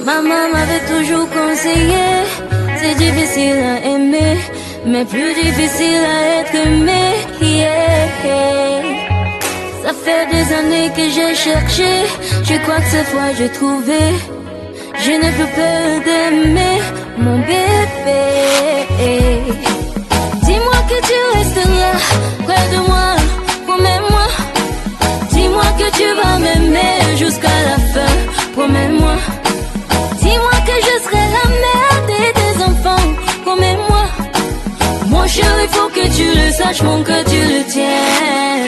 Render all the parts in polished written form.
Maman m'avait toujours conseillé, c'est difficile à aimer, mais plus difficile à être aimé. Yeah. Ça fait des années que j'ai cherché, je crois que cette fois j'ai trouvé. Je ne peux pas t'aimer, mon bébé. Dis-moi que tu resteras près de moi, promets-moi. Dis-moi que tu vas m'aimer jusqu'à la fin, promets-moi. Dis-moi que je serai la mère de tes enfants, promets-moi. Mon chéri, faut que tu le saches, mon cœur tu le tiens.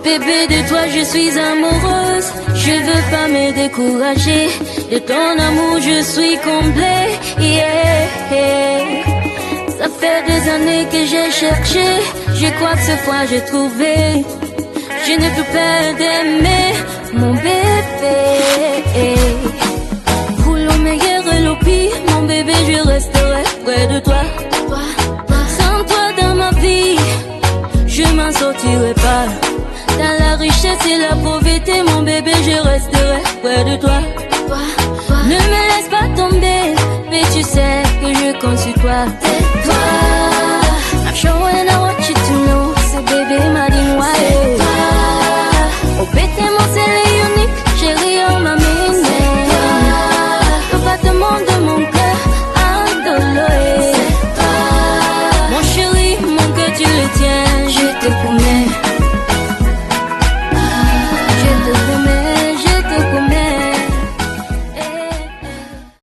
Bébé, de toi je suis amoureuse, je veux pas me décourager. De ton amour je suis comblée, yeah. Ça fait des années que j'ai cherché, je crois que cette fois j'ai trouvé. Je ne peux pas t'aimer, mon bébé. Pour le meilleur et le pire, mon bébé, je resterai près de toi. Sans toi dans ma vie, je m'en sortirai pas. Dans la richesse et la pauvreté, mon bébé, je resterai près de toi. Ne me laisse pas tomber, mais tu sais que je compte sur toi. Toi, I'm showing